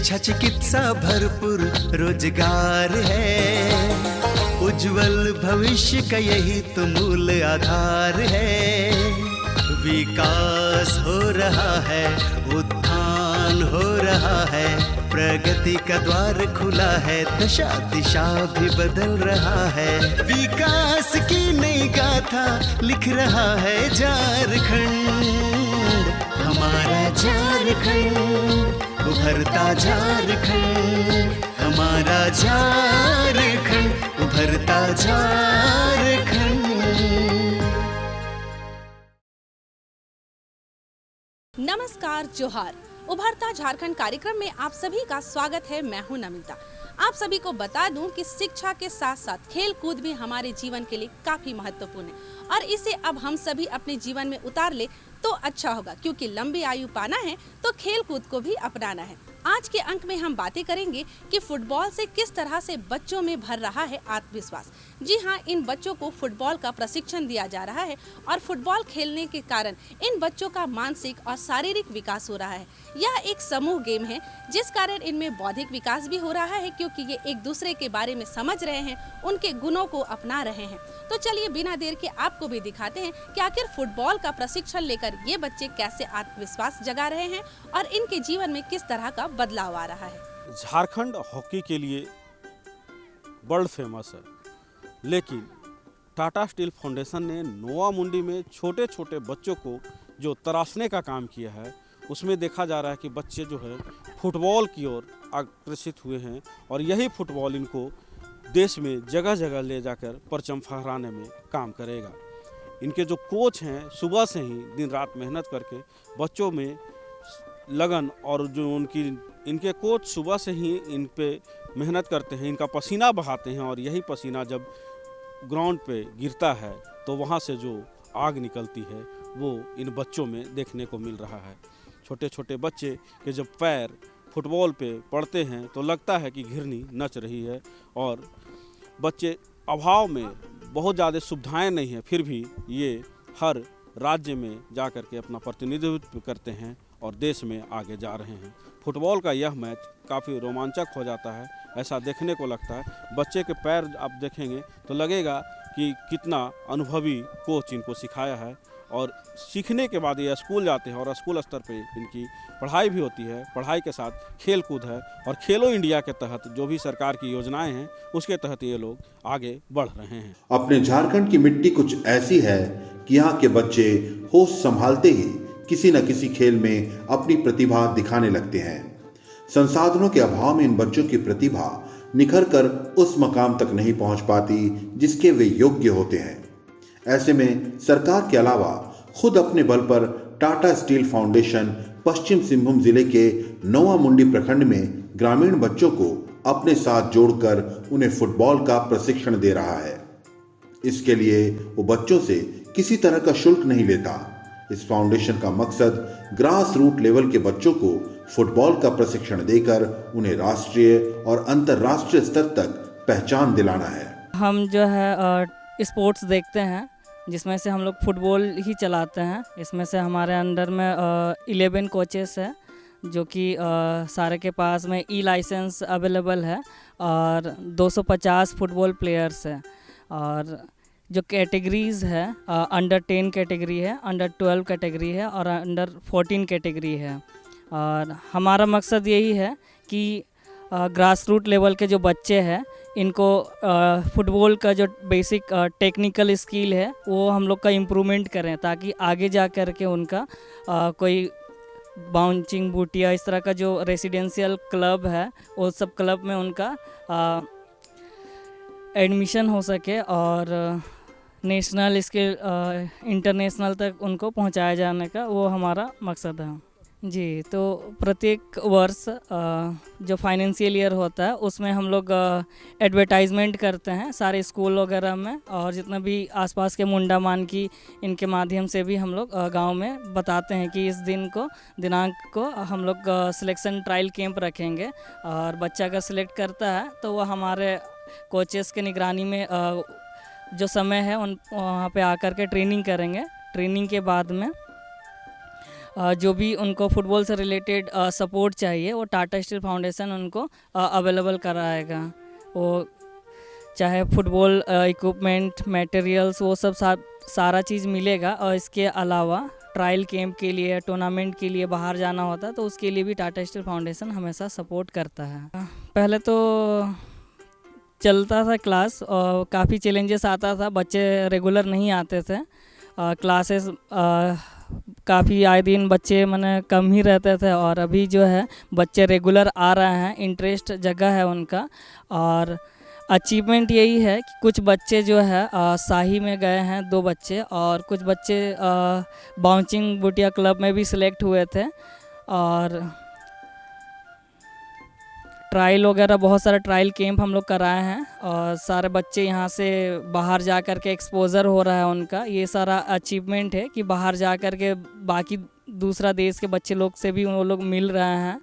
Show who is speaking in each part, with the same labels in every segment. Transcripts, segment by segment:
Speaker 1: शिक्षा चिकित्सा भरपूर रोजगार है, उज्जवल भविष्य का यही तो मूल आधार है। विकास हो रहा है, उत्थान हो रहा है, प्रगति का द्वार खुला है, दशा दिशा भी बदल रहा है। विकास की नई गाथा लिख रहा है झारखंड, हमारा झारखंड, उभरता झारखंड, हमारा झारखंड, उभरता झारखंड।
Speaker 2: नमस्कार, जोहार। उभरता झारखंड कार्यक्रम में आप सभी का स्वागत है। मैं हूं नमिता। आप सभी को बता दूं कि शिक्षा के साथ साथ खेल कूद भी हमारे जीवन के लिए काफी महत्वपूर्ण है और इसे अब हम सभी अपने जीवन में उतार ले तो अच्छा होगा, क्योंकि लंबी आयु पाना है तो खेल कूद को भी अपनाना है। आज के अंक में हम बातें करेंगे कि फुटबॉल से किस तरह से बच्चों में भर रहा है आत्मविश्वास। जी हाँ, इन बच्चों को फुटबॉल का प्रशिक्षण दिया जा रहा है और फुटबॉल खेलने के कारण इन बच्चों का मानसिक और शारीरिक विकास हो रहा है। यह एक समूह गेम है जिस कारण इनमें बौद्धिक विकास भी हो रहा है, क्योंकि ये एक दूसरे के बारे में समझ रहे हैं, उनके गुणों को अपना रहे हैं। तो चलिए बिना देर के आपको भी दिखाते हैं कि आखिर फुटबॉल का प्रशिक्षण लेकर ये बच्चे कैसे आत्मविश्वास जगा रहे हैं और इनके जीवन में किस तरह का बदलाव आ रहा है।
Speaker 3: झारखंड हॉकी के लिए वर्ल्ड फेमस है, लेकिन टाटा स्टील फाउंडेशन ने नोवा मुंडी में छोटे छोटे बच्चों को जो तराशने का काम किया है, उसमें देखा जा रहा है कि बच्चे जो है फुटबॉल की ओर आकर्षित हुए हैं और यही फुटबॉल इनको देश में जगह जगह ले जाकर परचम फहराने में काम करेगा। इनके जो कोच हैं सुबह से ही दिन रात मेहनत करके बच्चों में लगन, और जो इनके कोच सुबह से ही इन पे मेहनत करते हैं, इनका पसीना बहाते हैं और यही पसीना जब ग्राउंड पे गिरता है तो वहाँ से जो आग निकलती है वो इन बच्चों में देखने को मिल रहा है। छोटे छोटे बच्चे के जब पैर फुटबॉल पे पड़ते हैं तो लगता है कि घिरनी नच रही है, और बच्चे अभाव में बहुत ज़्यादा सुविधाएं नहीं हैं, फिर भी ये हर राज्य में जा कर के अपना प्रतिनिधित्व करते हैं और देश में आगे जा रहे हैं। फुटबॉल का यह मैच काफ़ी रोमांचक हो जाता है, ऐसा देखने को लगता है। बच्चे के पैर आप देखेंगे तो लगेगा कि कितना अनुभवी कोच इनको सिखाया है, और सीखने के बाद ये स्कूल जाते हैं और स्कूल स्तर पे इनकी पढ़ाई भी होती है। पढ़ाई के साथ खेल कूद है, और खेलो इंडिया के तहत जो भी सरकार की योजनाएं हैं उसके तहत ये लोग आगे बढ़ रहे हैं।
Speaker 4: अपने झारखंड की मिट्टी कुछ ऐसी है कि यहाँ के बच्चे होश संभालते ही किसी न किसी खेल में अपनी प्रतिभा दिखाने लगते हैं। संसाधनों के अभाव में इन बच्चों की प्रतिभा निखर कर उस मकाम तक नहीं पहुंच पाती जिसके वे योग्य होते हैं। ऐसे में सरकार के अलावा खुद अपने बल पर टाटा स्टील फाउंडेशन पश्चिम सिंहभूम जिले के नोवा मुंडी प्रखंड में ग्रामीण बच्चों को अपने साथ जोड़कर उन्हें फुटबॉल का प्रशिक्षण दे रहा है। इसके लिए वो बच्चों से किसी तरह का शुल्क नहीं लेता। इस फाउंडेशन का मकसद ग्रास रूट लेवल के बच्चों को फुटबॉल का प्रशिक्षण देकर उन्हें राष्ट्रीय और अंतर्राष्ट्रीय स्तर तक पहचान दिलाना है।
Speaker 5: हम जो है स्पोर्ट्स देखते हैं, जिसमें से हम लोग फुटबॉल ही चलाते हैं। इसमें से हमारे अंडर में 11 कोचेस हैं, जो कि सारे के पास में ई लाइसेंस अवेलेबल है, और 250 फुटबॉल प्लेयर्स हैं। और जो कैटेगरीज़ है, अंडर 10 कैटेगरी है, अंडर 12 कैटेगरी है और अंडर 14 कैटेगरी है। और हमारा मकसद यही है कि ग्रास रूट लेवल के जो बच्चे हैं इनको फुटबॉल का जो बेसिक टेक्निकल स्किल है वो हम लोग का इम्प्रूवमेंट करें, ताकि आगे जा कर के उनका कोई बाउंसिंग बूट या इस तरह का जो रेसिडेंशियल क्लब है वो सब क्लब में उनका एडमिशन हो सके और नेशनल इसके इंटरनेशनल तक उनको पहुंचाया जाने का वो हमारा मकसद है। जी, तो प्रत्येक वर्ष जो फाइनेंशियल ईयर होता है उसमें हम लोग एडवर्टाइजमेंट करते हैं सारे स्कूल वगैरह में, और जितना भी आसपास के मुंडा मान की इनके माध्यम से भी हम लोग गांव में बताते हैं कि इस दिनांक को हम लोग सिलेक्शन ट्रायल कैंप रखेंगे, और बच्चा का सिलेक्ट करता है तो वह हमारे कोचेस के निगरानी में जो समय है वहाँ पे आकर के ट्रेनिंग करेंगे। ट्रेनिंग के बाद में जो भी उनको फुटबॉल से रिलेटेड सपोर्ट चाहिए वो टाटा स्टील फाउंडेशन उनको अवेलेबल कराएगा। वो चाहे फुटबॉल इक्विपमेंट मटेरियल्स वो सब सारा चीज़ मिलेगा। और इसके अलावा ट्रायल कैंप के लिए टूर्नामेंट के लिए बाहर जाना होता है तो उसके लिए भी टाटा स्टील फाउंडेशन हमेशा सपोर्ट करता है। पहले तो चलता था क्लास और काफ़ी चैलेंजेस आता था, बच्चे रेगुलर नहीं आते थे क्लासेस, काफ़ी आए दिन बच्चे मैंने कम ही रहते थे। और अभी जो है बच्चे रेगुलर आ रहे हैं, इंटरेस्ट जगह है उनका। और अचीवमेंट यही है कि कुछ बच्चे जो है शाही में गए हैं 2 बच्चे, और कुछ बच्चे बाउंसिंग बुटिया क्लब में भी सिलेक्ट हुए थे। और ट्रायल वगैरह बहुत सारे ट्रायल कैंप हम लोग कराए हैं और सारे बच्चे यहाँ से बाहर जा कर के एक्सपोज़र हो रहा है उनका। ये सारा अचीवमेंट है कि बाहर जा कर के बाकी दूसरा देश के बच्चे लोग से भी वो लोग मिल रहे हैं,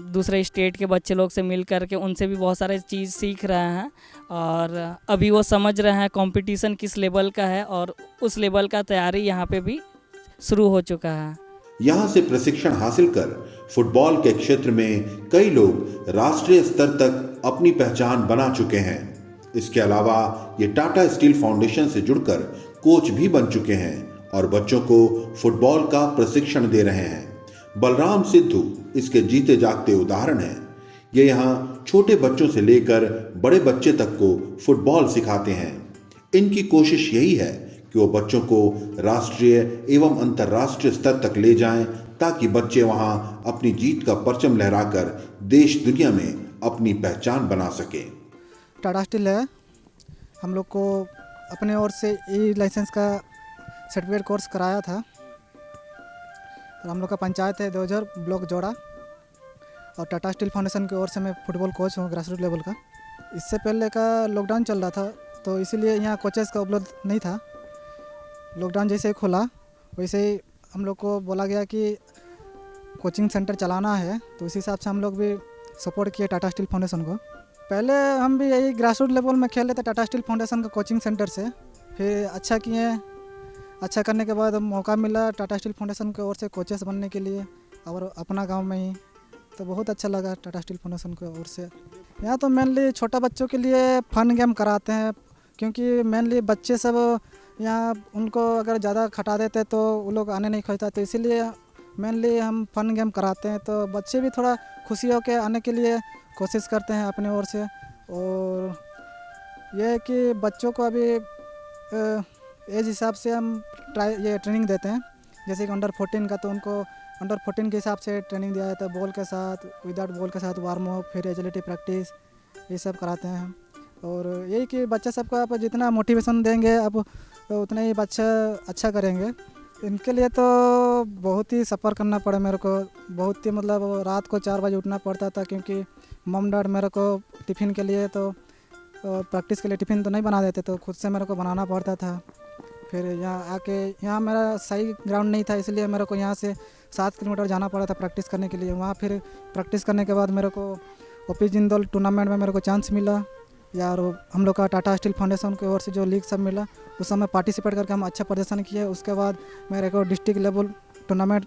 Speaker 5: दूसरे स्टेट के बच्चे लोग से मिल कर के उनसे भी बहुत सारे चीज़ सीख रहे हैं। और अभी वो समझ रहे हैं कंपटीशन किस लेवल का है और उस लेवल का तैयारी यहाँ पे भी शुरू हो चुका है।
Speaker 4: यहाँ से प्रशिक्षण हासिल कर फुटबॉल के क्षेत्र में कई लोग राष्ट्रीय स्तर तक अपनी पहचान बना चुके हैं। इसके अलावा ये टाटा स्टील फाउंडेशन से जुड़कर कोच भी बन चुके हैं और बच्चों को फुटबॉल का प्रशिक्षण दे रहे हैं। बलराम सिद्धू इसके जीते जागते उदाहरण हैं। ये यहाँ छोटे बच्चों से लेकर बड़े बच्चे तक को फुटबॉल सिखाते हैं। इनकी कोशिश यही है कि वो बच्चों को राष्ट्रीय एवं अंतर्राष्ट्रीय स्तर तक ले जाएं ताकि बच्चे वहां अपनी जीत का परचम लहराकर देश दुनिया में अपनी पहचान बना सके।
Speaker 6: टाटा स्टील है, हम लोग को अपने ओर से ई लाइसेंस का सर्टिफिकेट कोर्स कराया था। और हम लोग का पंचायत है 2000 ब्लॉक जोड़ा और टाटा स्टील फाउंडेशन की ओर से मैं फुटबॉल कोच हूँ ग्रास रूट लेवल का। इससे पहले का लॉकडाउन चल रहा था तो इसीलिए यहाँ कोचेस का उपलब्ध नहीं था। लॉकडाउन जैसे ही खुला वैसे ही हम लोग को बोला गया कि कोचिंग सेंटर चलाना है, तो इसी हिसाब से हम लोग भी सपोर्ट किए टाटा स्टील फाउंडेशन को। पहले हम भी यही ग्रास रूट लेवल में खेल रहे थे टाटा स्टील फाउंडेशन का कोचिंग सेंटर से, फिर अच्छा किए। अच्छा करने के बाद मौका मिला टाटा स्टील फाउंडेशन की ओर से कोचेस बनने के लिए और अपना गांव में ही, तो बहुत अच्छा लगा टाटा स्टील फाउंडेशन की ओर से। यहाँ तो मेनली छोटा बच्चों के लिए फ़न गेम कराते हैं, क्योंकि मेनली बच्चे सब यहाँ उनको अगर ज़्यादा खटा देते तो वो लोग आने नहीं खोजता, तो इसीलिए मेनली हम फ़न गेम कराते हैं। तो बच्चे भी थोड़ा खुशी हो के आने के लिए कोशिश करते हैं अपने ओर से। और यह है कि बच्चों को अभी एज हिसाब से हम ये ट्रेनिंग देते हैं। जैसे कि अंडर 14 का तो उनको अंडर 14 के हिसाब से ट्रेनिंग दिया जाता है, बॉल के साथ विदाउट बॉल के साथ वार्म अप, फिर एजिलिटी प्रैक्टिस, ये सब कराते हैं। और यही कि बच्चा सबका आप जितना मोटिवेशन देंगे आप उतना ही बच्चा अच्छा करेंगे। इनके लिए तो बहुत ही सफ़र करना पड़ा मेरे को, बहुत ही मतलब रात को 4 बजे उठना पड़ता था, क्योंकि मम डैड मेरे को टिफ़िन के लिए तो प्रैक्टिस के लिए टिफ़िन तो नहीं बना देते, तो खुद से मेरे को बनाना पड़ता था। फिर यहाँ आके यहाँ मेरा सही ग्राउंड नहीं था, इसलिए मेरे को यहाँ से 7 किलोमीटर जाना पड़ा था प्रैक्टिस करने के लिए। वहाँ फिर प्रैक्टिस करने के बाद मेरे को ओपी जिंदल टूर्नामेंट में मेरे को चांस मिला, यार हम लोग का टाटा स्टील फाउंडेशन की ओर से जो लीग सब मिला उस समय पार्टिसिपेट करके हम अच्छा प्रदर्शन किए। उसके बाद मेरे को डिस्ट्रिक्ट लेवल टूर्नामेंट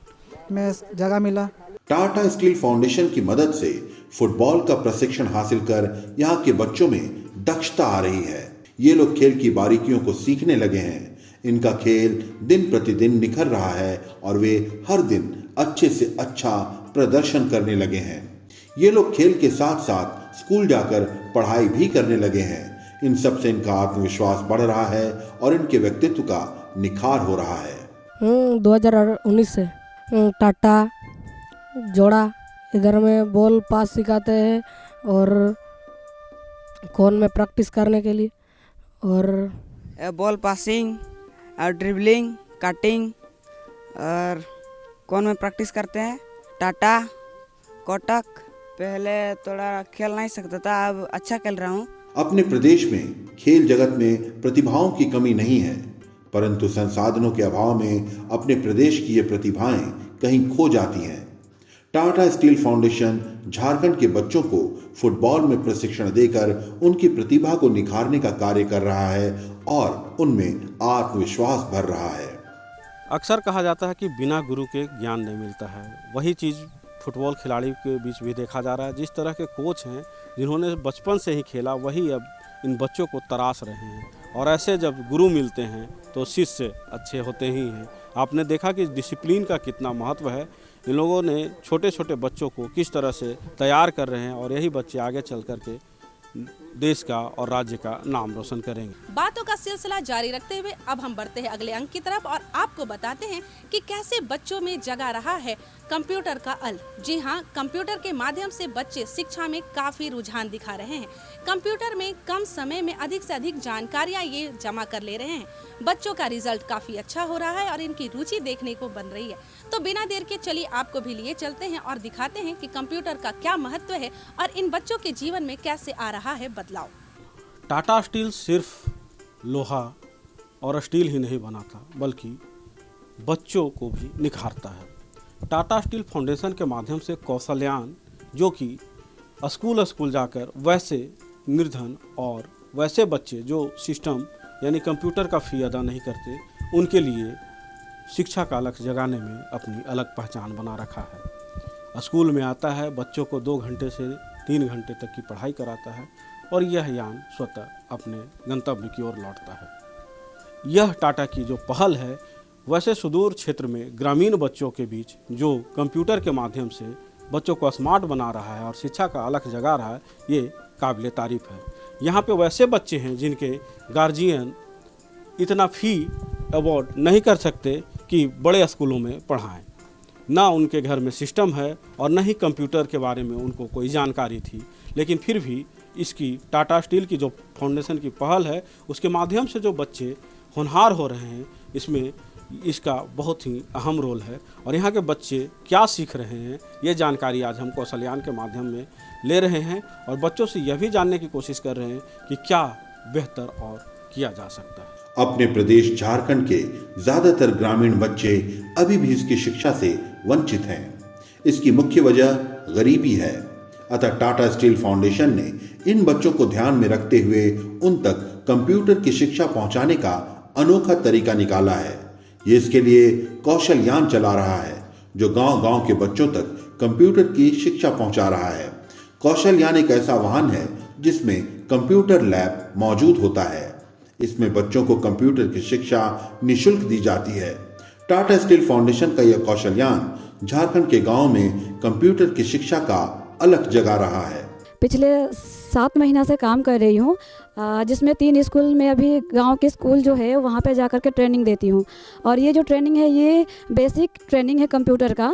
Speaker 6: में जगह मिला।
Speaker 4: टाटा स्टील फाउंडेशन की मदद से फुटबॉल का प्रशिक्षण हासिल कर यहाँ के बच्चों में दक्षता आ रही है। ये लोग खेल की बारीकियों को सीखने लगे हैं। इनका खेल दिन प्रतिदिन निखर रहा है और वे हर दिन अच्छे से अच्छा प्रदर्शन करने लगे हैं। ये लोग खेल के साथ साथ स्कूल जाकर पढ़ाई भी करने लगे हैं। इन सब से इनका आत्मविश्वास बढ़ रहा है और इनके व्यक्तित्व का निखार हो रहा है।
Speaker 7: 2019 से टाटा जोड़ा इधर में बॉल पास सिखाते हैं और कोन में प्रैक्टिस करने के लिए, और
Speaker 8: बॉल पासिंग और ड्रिबलिंग, कटिंग और कोन में प्रैक्टिस करते हैं। टाटा कोटक पहले थोड़ा खेल नहीं सकता था, अब अच्छा खेल रहा हूँ।
Speaker 4: अपने प्रदेश में खेल जगत में प्रतिभाओं की कमी नहीं है, परंतु संसाधनों के अभाव में अपने प्रदेश की ये प्रतिभाएं कहीं खो जाती हैं। टाटा स्टील फाउंडेशन झारखंड के बच्चों को फुटबॉल में प्रशिक्षण देकर उनकी प्रतिभा को निखारने का कार्य कर रहा है और उनमें आत्मविश्वास भर रहा है।
Speaker 3: अक्सर कहा जाता है कि बिना गुरु के ज्ञान नहीं मिलता है। वही चीज़ फुटबॉल खिलाड़ी के बीच भी देखा जा रहा है। जिस तरह के कोच हैं जिन्होंने बचपन से ही खेला, वही अब इन बच्चों को तराश रहे हैं। और ऐसे जब गुरु मिलते हैं तो शिष्य अच्छे होते ही हैं। आपने देखा कि डिसिप्लिन का कितना महत्व है। इन लोगों ने छोटे छोटे बच्चों को किस तरह से तैयार कर रहे हैं और यही बच्चे आगे चल कर के देश का और राज्य का नाम रोशन करेंगे।
Speaker 2: बातों का सिलसिला जारी रखते हुए अब हम बढ़ते हैं अगले अंक की तरफ और आपको बताते हैं कि कैसे बच्चों में जगा रहा है कंप्यूटर का अल। जी हाँ, कंप्यूटर के माध्यम से बच्चे शिक्षा में काफी रुझान दिखा रहे हैं। कंप्यूटर में कम समय में अधिक से अधिक जानकारियाँ ये जमा कर ले रहे हैं। बच्चों का रिजल्ट काफी अच्छा हो रहा है और इनकी रुचि देखने को बन रही है। तो बिना देर के चलिए आपको भी लिए चलते हैं और दिखाते हैं कि कंप्यूटर का क्या महत्व है और इन बच्चों के जीवन में कैसे आ रहा है बदलाव।
Speaker 3: टाटा स्टील सिर्फ लोहा और स्टील ही नहीं बनाता, बल्कि बच्चों को भी निखारता है। टाटा स्टील फाउंडेशन के माध्यम से कौशलयान, जो कि स्कूल जाकर वैसे निर्धन और वैसे बच्चे जो सिस्टम यानी कंप्यूटर का फी अदा नहीं करते, उनके लिए शिक्षा का लक्ष्य जगाने में अपनी अलग पहचान बना रखा है। स्कूल में आता है, बच्चों को 2 घंटे से 3 घंटे तक की पढ़ाई कराता है और यह यान स्वतः अपने गंतव्य की ओर लौटता है। यह टाटा की जो पहल है, वैसे सुदूर क्षेत्र में ग्रामीण बच्चों के बीच जो कंप्यूटर के माध्यम से बच्चों को स्मार्ट बना रहा है और शिक्षा का अलख जगा रहा है, ये काबिल तारीफ है। यहाँ पे वैसे बच्चे हैं जिनके गार्जियन इतना फ़ी अवॉर्ड नहीं कर सकते कि बड़े स्कूलों में पढ़ाएं। ना उनके घर में सिस्टम है और न ही कंप्यूटर के बारे में उनको कोई जानकारी थी, लेकिन फिर भी इसकी टाटा स्टील की जो फाउंडेशन की पहल है, उसके माध्यम से जो बच्चे होनहार हो रहे हैं, इसमें इसका बहुत ही अहम रोल है। और यहाँ के बच्चे क्या सीख रहे हैं, ये जानकारी आज हम कौशलयान के माध्यम में ले रहे हैं और बच्चों से यह भी जानने की कोशिश कर रहे हैं कि क्या बेहतर और किया जा सकता है।
Speaker 4: अपने प्रदेश झारखंड के ज्यादातर ग्रामीण बच्चे अभी भी इसकी शिक्षा से वंचित हैं। इसकी मुख्य वजह गरीबी है। अतः टाटा स्टील फाउंडेशन ने इन बच्चों को ध्यान में रखते हुए उन तक कंप्यूटर की शिक्षा पहुंचाने का अनोखा तरीका निकाला है। ये इसके लिए कौशलयान चला रहा है, जो गांव-गांव के बच्चों तक कंप्यूटर की शिक्षा पहुंचा रहा है। कौशलयान एक ऐसा वाहन है जिसमें कंप्यूटर लैब मौजूद होता है। इसमें बच्चों को कंप्यूटर की शिक्षा निःशुल्क दी जाती है। टाटा स्टील फाउंडेशन का यह कौशलयान झारखंड के गांव में कंप्यूटर की शिक्षा का अलख जगा रहा है।
Speaker 9: पिछले 7 महीना से काम कर रही हूँ, जिसमें 3 स्कूल में अभी गांव के स्कूल जो है वहाँ पे जाकर के ट्रेनिंग देती हूँ। और ये जो ट्रेनिंग है, ये बेसिक ट्रेनिंग है कंप्यूटर का,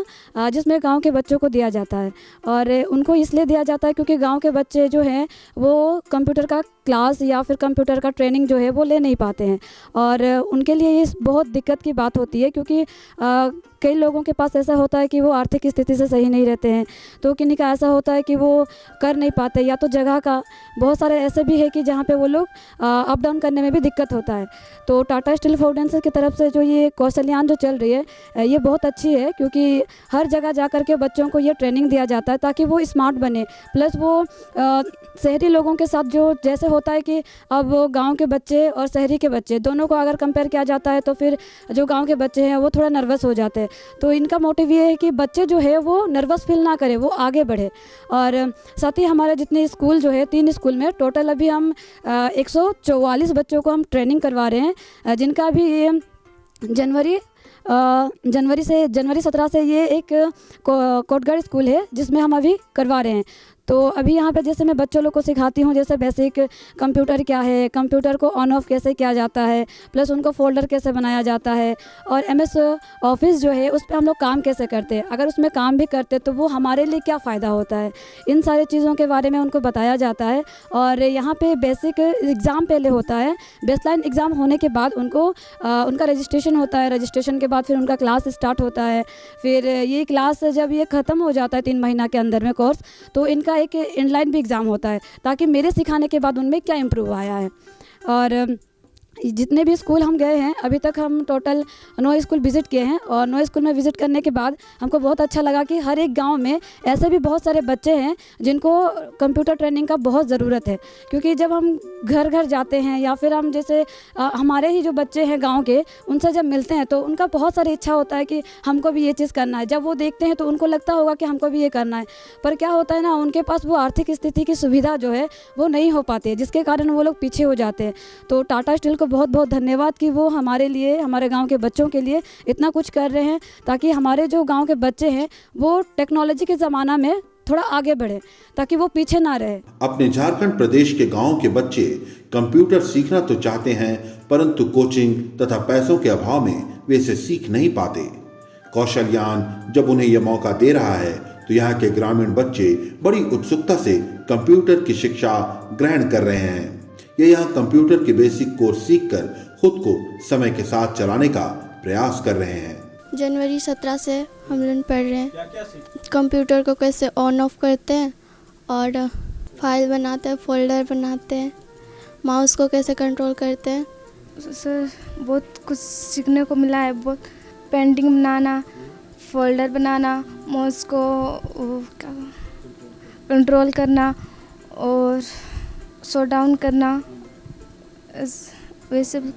Speaker 9: जिसमें गांव के बच्चों को दिया जाता है। और उनको इसलिए दिया जाता है क्योंकि गांव के बच्चे जो हैं वो कंप्यूटर का क्लास या फिर कंप्यूटर का ट्रेनिंग जो है वो ले नहीं पाते हैं। और उनके लिए ये बहुत दिक्कत की बात होती है, क्योंकि कई लोगों के पास ऐसा होता है कि वो आर्थिक स्थिति से सही नहीं रहते हैं, तो किन्हीं का ऐसा होता है कि वो कर नहीं पाते, या तो जगह का, बहुत सारे ऐसे भी है कि जहाँ पे वो लोग अप डाउन करने में भी दिक्कत होता है। तो टाटा स्टील फाउंडेशन की तरफ से जो ये कौशलयान जो चल रही है, ये बहुत अच्छी है, क्योंकि हर जगह जा कर के बच्चों को ये ट्रेनिंग दिया जाता है ताकि वो स्मार्ट बने। प्लस वो शहरी लोगों के साथ जो जैसे होता है कि अब गांव के बच्चे और शहरी के बच्चे दोनों को अगर कंपेयर किया जाता है, तो फिर जो गांव के बच्चे हैं वो थोड़ा नर्वस हो जाते हैं। तो इनका मोटिव ये है कि बच्चे जो है वो नर्वस फील ना करें, वो आगे बढ़े। और साथ ही हमारे जितने स्कूल जो है, 3 स्कूल में टोटल अभी हम 144 बच्चों को हम ट्रेनिंग करवा रहे हैं, जिनका अभी जनवरी 17 से ये एक कोटगढ़ स्कूल है जिसमें हम अभी करवा रहे हैं। तो अभी यहाँ पे जैसे मैं बच्चों लोग को सिखाती हूँ, जैसे बेसिक कंप्यूटर क्या है, कंप्यूटर को ऑन ऑफ कैसे किया जाता है, प्लस उनको फोल्डर कैसे बनाया जाता है, और MS ऑफिस जो है उस पर हम लोग काम कैसे करते हैं, अगर उसमें काम भी करते तो वो हमारे लिए क्या फ़ायदा होता है, इन सारी चीज़ों के बारे में उनको बताया जाता है। और यहाँ पे बेसिक एग्ज़ाम पहले होता है, बेसलाइन एग्ज़ाम होने के बाद उनको उनका रजिस्ट्रेशन होता है। रजिस्ट्रेशन के बाद फिर उनका क्लास स्टार्ट होता है। फिर ये क्लास जब ये ख़त्म हो जाता है 3 महीना के अंदर में कोर्स, तो इनका एक इनलाइन भी एग्ज़ाम होता है, ताकि मेरे सिखाने के बाद उनमें क्या इम्प्रूव आया है। और जितने भी स्कूल हम गए हैं अभी तक हम टोटल 9 स्कूल विज़िट किए हैं और 9 स्कूल में विज़िट करने के बाद हमको बहुत अच्छा लगा कि हर एक गांव में ऐसे भी बहुत सारे बच्चे हैं जिनको कंप्यूटर ट्रेनिंग का बहुत ज़रूरत है। क्योंकि जब हम घर घर जाते हैं या फिर हम जैसे हमारे ही जो बच्चे हैं गांव के, उनसे जब मिलते हैं तो उनका बहुत सारी इच्छा होता है कि हमको भी ये चीज़ करना है। जब वो देखते हैं तो उनको लगता होगा कि हमको भी ये करना है, पर क्या होता है ना, उनके पास वो आर्थिक स्थिति की सुविधा जो है वो नहीं हो पाती है, जिसके कारण वो लोग पीछे हो जाते हैं। तो टाटा स्टील को बहुत बहुत धन्यवाद कि वो हमारे लिए, हमारे गांव के बच्चों के लिए इतना कुछ कर रहे हैं, ताकि हमारे जो गांव के बच्चे हैं वो टेक्नोलॉजी के ज़माना में थोड़ा आगे बढ़े, ताकि वो पीछे ना रहे।
Speaker 4: अपने झारखंड प्रदेश के गांवों के बच्चे कंप्यूटर सीखना तो चाहते हैं, परंतु कोचिंग तथा पैसों के अभाव में वे इसे सीख नहीं पाते। कौशलयान जब उन्हें यह मौका दे रहा है तो यहाँ के ग्रामीण बच्चे बड़ी उत्सुकता से कंप्यूटर की शिक्षा ग्रहण कर रहे हैं। ये यहाँ कंप्यूटर के बेसिक कोर्स सीखकर खुद को समय के साथ चलाने का प्रयास कर रहे हैं।
Speaker 10: जनवरी 17 से हम लोग पढ़ रहे हैं। कंप्यूटर को कैसे ऑन ऑफ करते हैं और फाइल बनाते हैं, फोल्डर बनाते हैं, माउस को कैसे कंट्रोल करते हैं।
Speaker 11: सर बहुत कुछ सीखने को मिला है, बहुत पेंटिंग बनाना, फोल्डर बनाना, माउस को कंट्रोल करना और शो डाउन करना, वे सब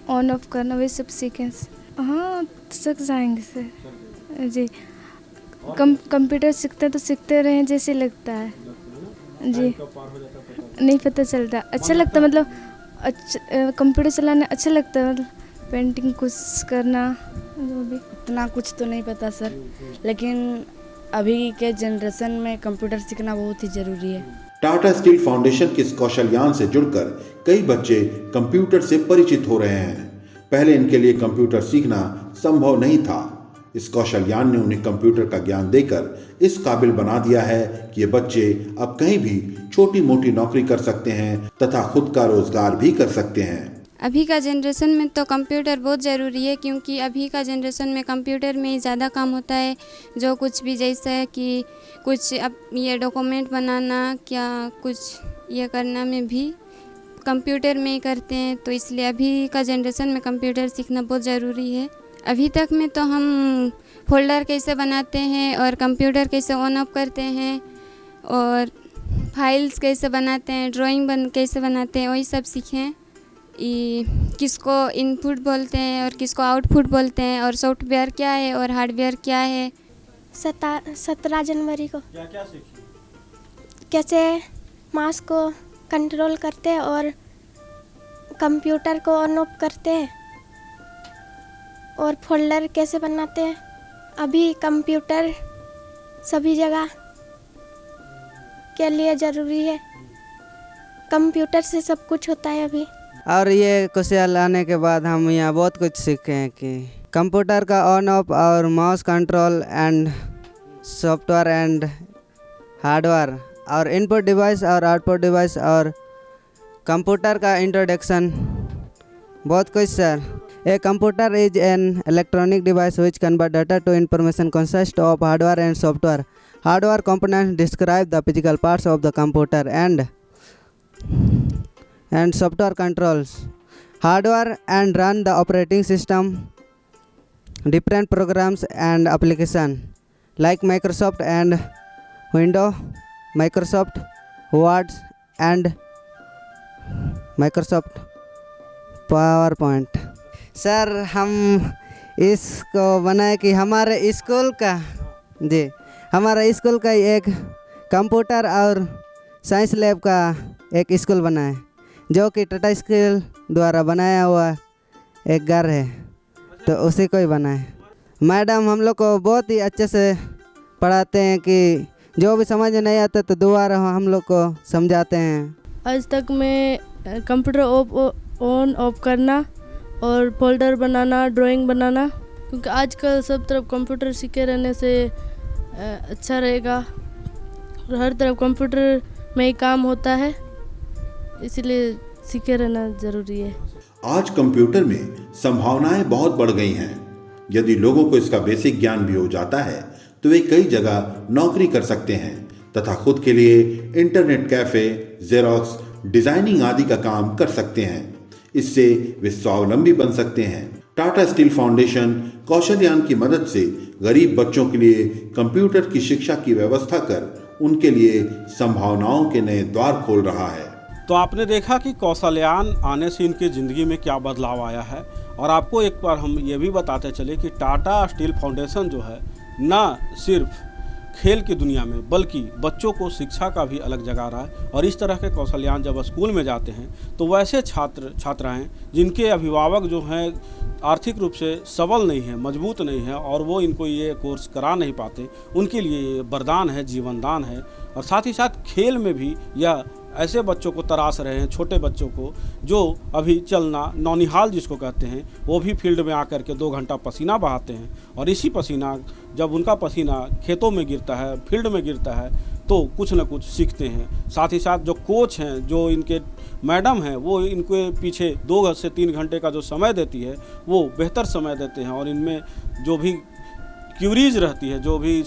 Speaker 11: ऑन ऑफ करना, वे सब सीखें। हाँ सीख जाएंगे सर जी। कंप्यूटर सीखते हैं तो सीखते रहें जैसे लगता है जी, नहीं पता चलता, अच्छा लगता, मतलब अच्छा कंप्यूटर चलाना अच्छा लगता है, मतलब पेंटिंग कुछ करना जो भी।
Speaker 8: इतना कुछ तो नहीं पता सर, लेकिन अभी के जनरेशन में कंप्यूटर सीखना बहुत ही ज़रूरी है।
Speaker 4: टाटा स्टील फाउंडेशन के इस कौशलयान से जुड़कर कई बच्चे कंप्यूटर से परिचित हो रहे हैं। पहले इनके लिए कंप्यूटर सीखना संभव नहीं था। इस कौशलयान ने उन्हें कंप्यूटर का ज्ञान देकर इस काबिल बना दिया है कि ये बच्चे अब कहीं भी छोटी मोटी नौकरी कर सकते हैं तथा खुद का रोजगार भी कर सकते हैं।
Speaker 12: अभी का जनरेशन में तो कंप्यूटर बहुत ज़रूरी है, क्योंकि अभी का जनरेशन में कंप्यूटर में ही ज़्यादा काम होता है। जो कुछ भी जैसा है कि कुछ अब ये डॉक्यूमेंट बनाना, क्या कुछ ये करना में भी कंप्यूटर में ही करते हैं, तो इसलिए अभी का जनरेशन में कंप्यूटर सीखना बहुत ज़रूरी है। अभी तक में तो हम फोल्डर कैसे बनाते हैं और कंप्यूटर कैसे ऑन ऑफ करते हैं और फाइल्स कैसे बनाते हैं, ड्राइंग कैसे बनाते हैं, वही सब सीखें। किसको इनपुट बोलते हैं और किसको आउटपुट बोलते हैं, और सॉफ्टवेयर क्या है और हार्डवेयर क्या है।
Speaker 10: 17 जनवरी को
Speaker 3: क्या सीखी?
Speaker 10: कैसे माउस को कंट्रोल करते हैं और कंप्यूटर को ऑन ऑफ करते हैं और फोल्डर कैसे बनाते हैं। अभी कंप्यूटर सभी जगह के लिए ज़रूरी है, कंप्यूटर से सब कुछ होता है अभी।
Speaker 8: और ये कौशल आने के बाद हम यहाँ बहुत कुछ सीखे हैं कि कंप्यूटर का ऑन ऑफ और mouse control and software and hardware और इनपुट डिवाइस और आउटपुट डिवाइस और कंप्यूटर का इंट्रोडक्शन, बहुत कुछ sir. A computer is an electronic device which converts data to information, consists of hardware and software. Hardware components describe the physical parts of the computer and software controls hardware and run the operating system, different programs and applications like Microsoft and Windows, Microsoft Word and Microsoft PowerPoint। Sir हम इसको बनाए कि हमारे school का एक computer और science lab का एक स्कूल बना है, जो कि टाटा स्टील द्वारा बनाया हुआ एक घर है, तो उसी को ही बना है। मैडम हम लोग को बहुत ही अच्छे से पढ़ाते हैं कि जो भी समझ नहीं आता तो दोबारा हम लोग को समझाते हैं।
Speaker 11: आज तक मैं कंप्यूटर ऑन ऑफ करना और फोल्डर बनाना, ड्राइंग बनाना, क्योंकि आजकल सब तरफ कंप्यूटर सीखे रहने से अच्छा रहेगा और हर तरफ कंप्यूटर में ही काम होता है, इसलिए सीखे रहना ज़रूरी है।
Speaker 4: आज कंप्यूटर में संभावनाएं बहुत बढ़ गई हैं। यदि लोगों को इसका बेसिक ज्ञान भी हो जाता है तो वे कई जगह नौकरी कर सकते हैं तथा खुद के लिए इंटरनेट कैफे, जेरोक्स, डिजाइनिंग आदि का काम कर सकते हैं। इससे वे स्वावलंबी बन सकते हैं। टाटा स्टील फाउंडेशन कौशलयान की मदद से गरीब बच्चों के लिए कंप्यूटर की शिक्षा की व्यवस्था कर उनके लिए संभावनाओं के नए द्वार खोल रहा है।
Speaker 3: तो आपने देखा कि कौशलयान आने से इनकी ज़िंदगी में क्या बदलाव आया है। और आपको एक बार हम ये भी बताते चले कि टाटा स्टील फाउंडेशन जो है ना सिर्फ खेल की दुनिया में बल्कि बच्चों को शिक्षा का भी अलग जगह रहा है। और इस तरह के कौशलयान जब स्कूल में जाते हैं तो वैसे छात्र छात्राएं जिनके अभिभावक जो हैं आर्थिक रूप से सबल नहीं है, मजबूत नहीं है और वो इनको ये कोर्स करा नहीं पाते, उनके लिए ये वरदान है, जीवनदान है। और साथ ही साथ खेल में भी यह ऐसे बच्चों को तराश रहे हैं, छोटे बच्चों को जो अभी चलना नौनिहाल जिसको कहते हैं, वो भी फील्ड में आकर के 2 घंटा पसीना बहाते हैं। और इसी पसीना जब उनका पसीना खेतों में गिरता है, फील्ड में गिरता है तो कुछ न कुछ सीखते हैं। साथ ही साथ जो कोच हैं, जो इनके मैडम हैं, वो इनके पीछे 2 से 3 घंटे का जो समय देती है वो बेहतर समय देते हैं। और इनमें जो भी क्यूरीज रहती है, जो भी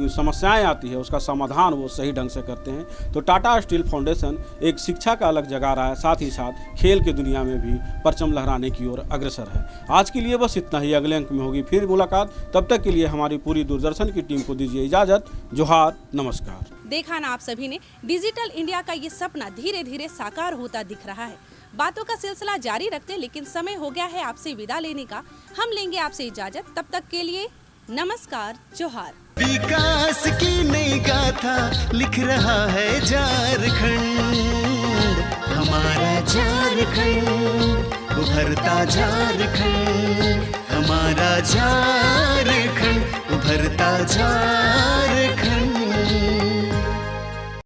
Speaker 3: समस्याएं आती है, उसका समाधान वो सही ढंग से करते हैं। तो टाटा स्टील फाउंडेशन एक शिक्षा का अलग जगह रहा है, साथ ही साथ खेल की दुनिया में भी परचम लहराने की ओर अग्रसर है। आज के लिए बस इतना ही, अगले अंक में होगी फिर मुलाकात। तब तक के लिए हमारी पूरी दूरदर्शन की टीम को दीजिए इजाज़त। जोहार, नमस्कार।
Speaker 2: देखा ना आप सभी ने, डिजिटल इंडिया का ये सपना धीरे धीरे साकार होता दिख रहा है। बातों का सिलसिला जारी रखते, लेकिन समय हो गया है आपसे विदा लेने का। हम लेंगे आपसे इजाजत, तब तक के लिए नमस्कार, जोहार।
Speaker 1: विकास की नई गाथा लिख रहा है झारखंड, हमारा झारखंड, उभरता झारखंड, हमारा झारखंड, उभरता झारखंड।